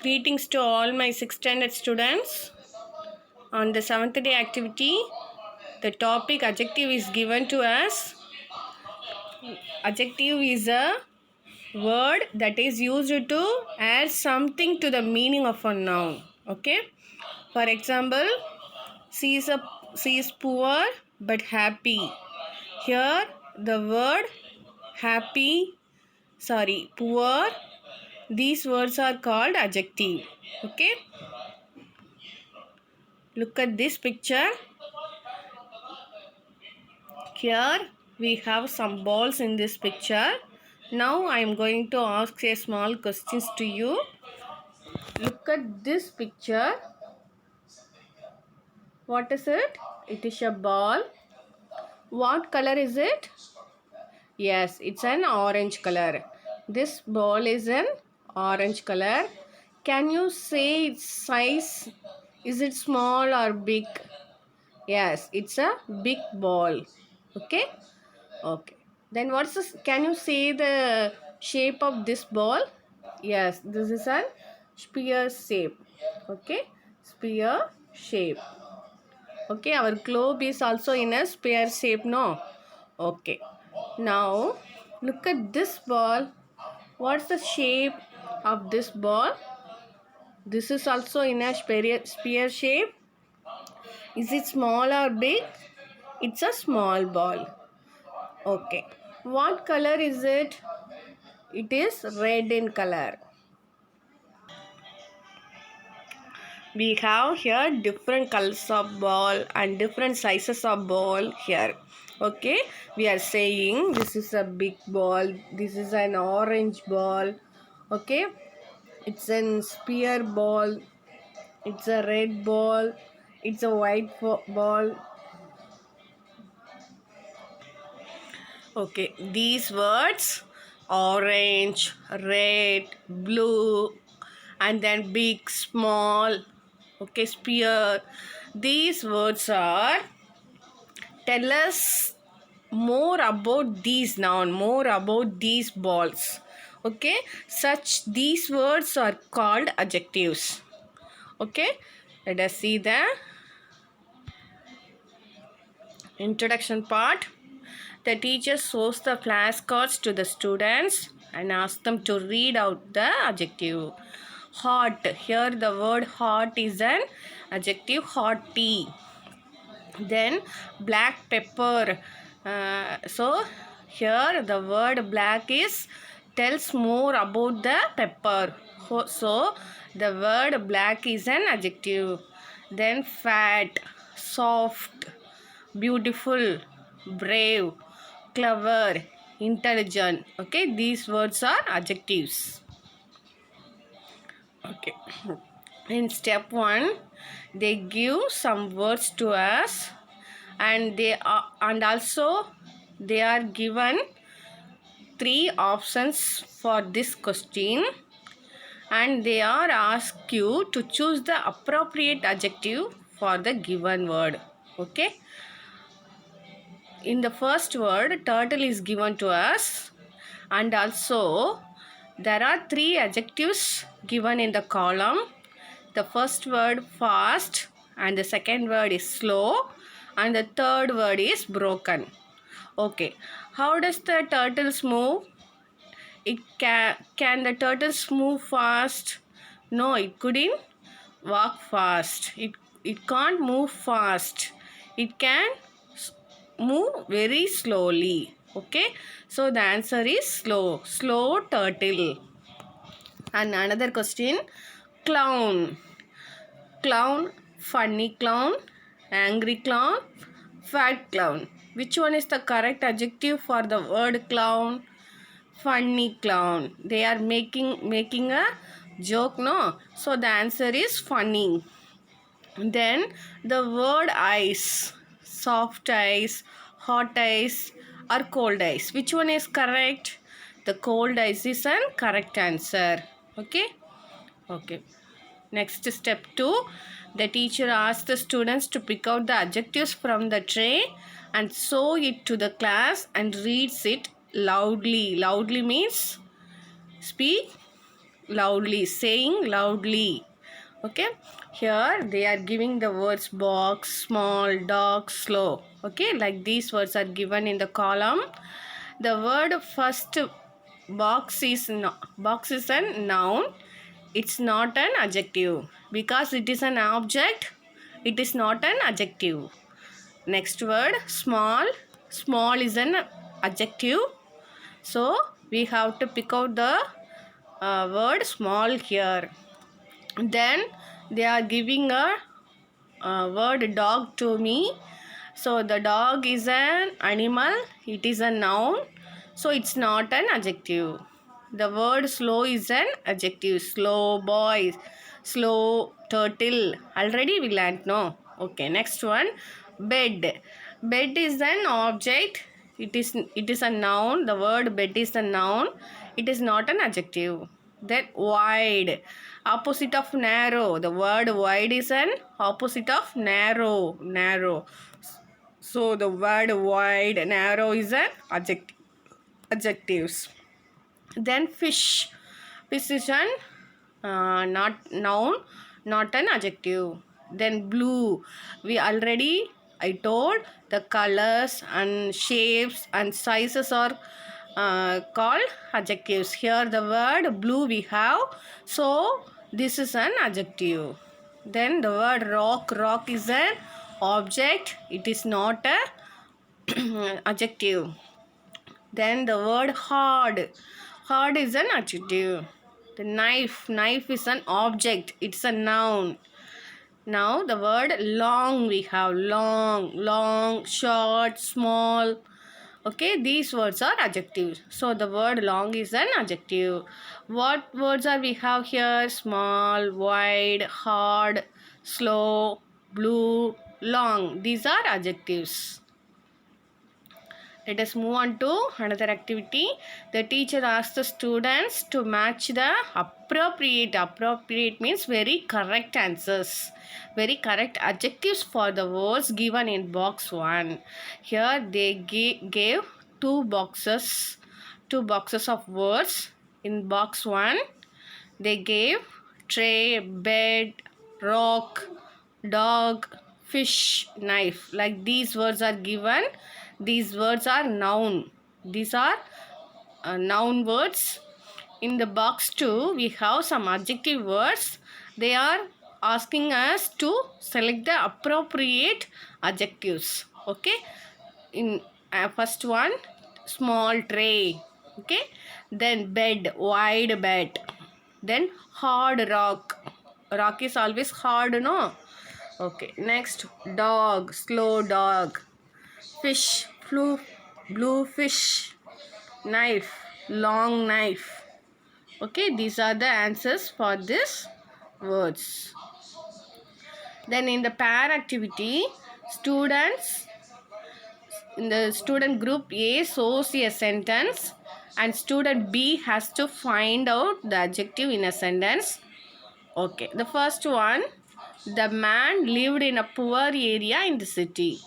Greetings to all my 6th standard students. On the 7th day activity, the topic adjective is given to us. Adjective is a word that is used to add something to the meaning of a noun. Okay. For example, she is poor but happy. Here the word poor, these words are called adjective. Okay. Look at this picture. Here we have some balls in this picture. Now I am going to ask a small questions to you. Look at this picture. What is it? It is a ball. What color is it? Yes, it's an orange color. This ball is an orange color. Can you say its size? Is it small or big? Yes, it's a big ball. Okay? Okay. Then what's this? Can you say the shape of this ball? Yes, this is a spear shape. Okay, spear shape. Okay, our globe is also in a spear shape, no? Okay. Now, look at this ball. What's the shape of this ball? This is also in a spear shape. Is it small or big? It's a small ball. Okay. What color is it? It is red in color. We have here different colors of ball and different sizes of ball here. Okay, we are saying this is a big ball, this is an orange ball. Okay, it's a spear ball, it's a red ball, it's a white ball. Okay, these words orange, red, blue, and then big, small, okay, spear. These words are tell us more about these noun, more about these balls. Okay, these words are called adjectives. Okay, let us see the introduction part. The teacher shows the flashcards to the students and asks them to read out the adjective. Hot. Here the word hot is an adjective, hotty. Then black pepper. So here the word black is tells more about the pepper. So the word black is an adjective. Then fat, soft, beautiful, brave, clever, intelligent. Okay, these words are adjectives. Okay. In step 1, they give some words to us, and also they are given 3 options for this question, and they are asked you to choose the appropriate adjective for the given word. Okay. In the first word, turtle is given to us, and also there are 3 adjectives given in the column. The first word fast, and the second word is slow, and the third word is broken. Okay, how does the turtles move? It can the turtles move fast? No, it couldn't walk fast. It can't move fast. It can move very slowly. Okay, so the answer is slow turtle. And another question, clown. Clown, funny clown, angry clown, fat clown. Which one is the correct adjective for the word clown? Funny clown. They are making a joke, no? So the answer is funny. Then the word ice, soft ice, hot ice, or cold ice. Which one is correct? The cold ice is an correct answer. Okay? Okay. Next, step 2. The teacher asks the students to pick out the adjectives from the tray and show it to the class and reads it loudly. Loudly means speak loudly, saying loudly. Okay, here they are giving the words box, small, dog, slow. Okay, like these words are given in the column. The word first box is a noun. It's not an adjective because it is an object. It is not an adjective. Next word small. Small is an adjective. So we have to pick out the word small here. Then they are giving a word dog to me. So the dog is an animal. It is a noun. So it's not an adjective. The word slow is an adjective. Slow boy, slow turtle. Already we learnt, no? Okay, next one. Bed. Bed is an object. It is a noun. The word bed is a noun. It is not an adjective. Then wide. Opposite of narrow. The word wide is an opposite of narrow. Narrow. So the word wide, narrow is an adjective. Adjectives. Then fish. Fish is an not noun, not an adjective. Then blue. I told the colors and shapes and sizes are called adjectives. Here the word blue we have. So this is an adjective. Then the word rock. Rock is an object. It is not a adjective. Then the word hard. Hard is an adjective. The knife. Knife is an object. It's a noun. Now the word long we have. Long, long, short, small. Okay, these words are adjectives. So the word long is an adjective. What words are we have here? Small, wide, hard, slow, blue, long. These are adjectives. Let us move on to another activity. The teacher asks the students to match the appropriate. Appropriate means very correct answers. Very correct adjectives for the words given in box 1. Here they gave two boxes of words. In box 1, they gave tray, bed, rock, dog, fish, knife. Like these words are given. These words are noun. These are noun words. In the box 2, we have some adjective words. They are asking us to select the appropriate adjectives. Okay. In first one, small tray. Okay. Then bed, wide bed. Then hard rock. Rock is always hard, no? Okay. Next, dog, slow dog. Fish, blue fish. Knife, long knife. Okay, these are the answers for these words. Then in the pair activity, students in the student group A shows a sentence and student B has to find out the adjective in a sentence. Okay, the first one, the man lived in a poor area in the city.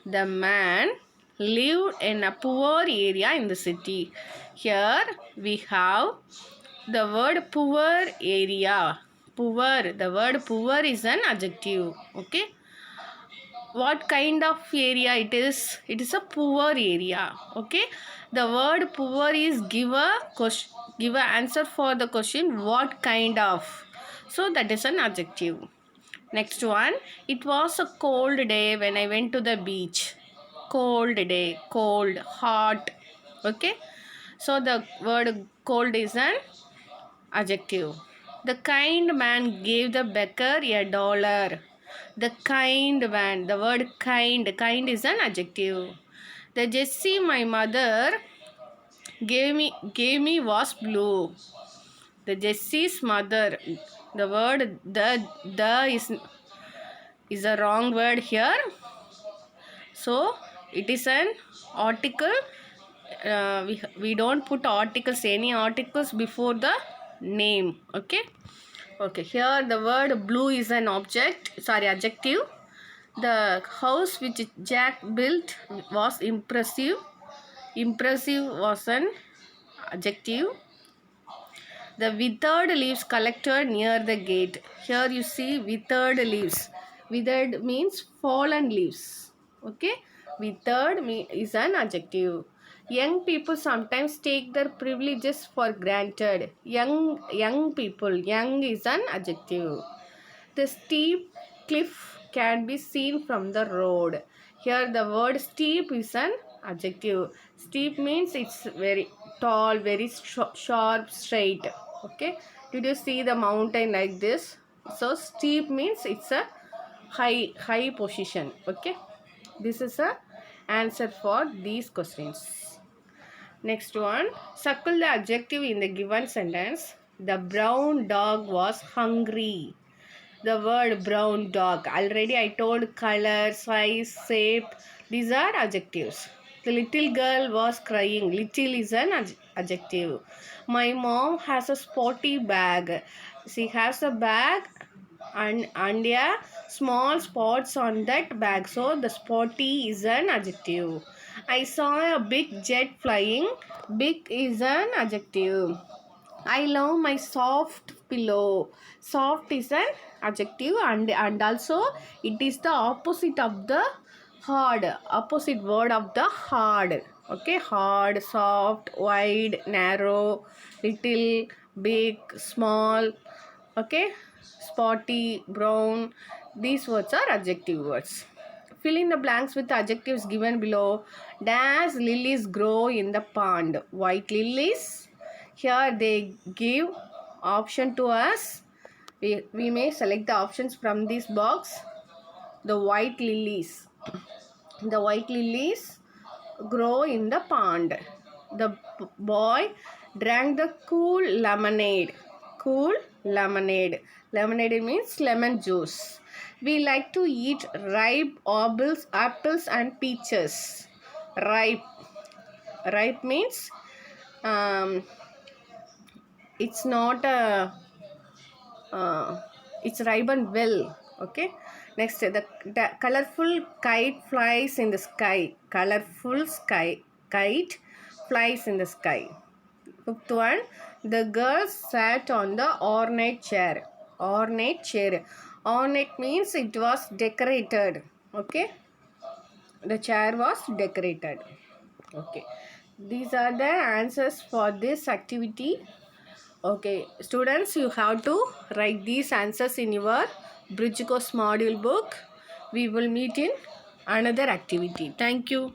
The man lived in a poor area in the city. Here we have the word poor area. Poor. The word poor is an adjective. Okay. What kind of area it is? It is a poor area. Okay. The word poor is give a answer for the question what kind of. So that is an adjective. Next one. It was a cold day when I went to the beach. Cold day. Cold. Hot. Okay. So the word cold is an adjective. The kind man gave the beggar $1. The kind man. The word kind. Kind is an adjective. The jersey my mother gave me was blue. The jesse's mother. The word the is a wrong word here. So it is an article. We don't put any articles before the name. Okay. Here the word blue is an adjective. The house which Jack built was impressive. Impressive was an adjective. The withered leaves collected near the gate. Here you see withered leaves. Withered means fallen leaves. Okay, withered is an adjective. Young people sometimes take their privileges for granted. Young people, young is an adjective. The steep cliff can be seen from the road. Here the word steep is an adjective. Steep means it's very tall, very sharp, straight. Okay, did you see the mountain like this? So steep means it's a high position. Okay, this is a answer for these questions. Next one, circle the adjective in the given sentence. The brown dog was hungry. The word brown dog, already I told color, size, shape, these are adjectives. The little girl was crying. Little is an adjective. My mom has a spotty bag. She has a bag and a small spots on that bag. So the spotty is an adjective. I saw a big jet flying. Big is an adjective. I love my soft pillow. Soft is an adjective and also it is the opposite of the hard. Opposite word of the hard. Okay, hard, soft, wide, narrow, little, big, small. Okay, spotty, brown. These words are adjective words. Fill in the blanks with adjectives given below. Dash lilies grow in the pond. White lilies. Here they give option to us. We may select the options from this box. The white lilies. The white lilies grow in the pond. The boy drank the cool lemonade. Cool lemonade. Lemonade means lemon juice. We like to eat ripe apples and peaches. Ripe. Ripe means it's not a it's ripened well. Okay, next the colorful kite flies in the sky. Colorful kite flies in the sky. Fifth one, the girl sat on the ornate chair. Ornate chair. Ornate means it was decorated. Okay, the chair was decorated. Okay, these are the answers for this activity. Okay, students, you have to write these answers in your Bridge Course module book. We will meet in another activity. Thank you.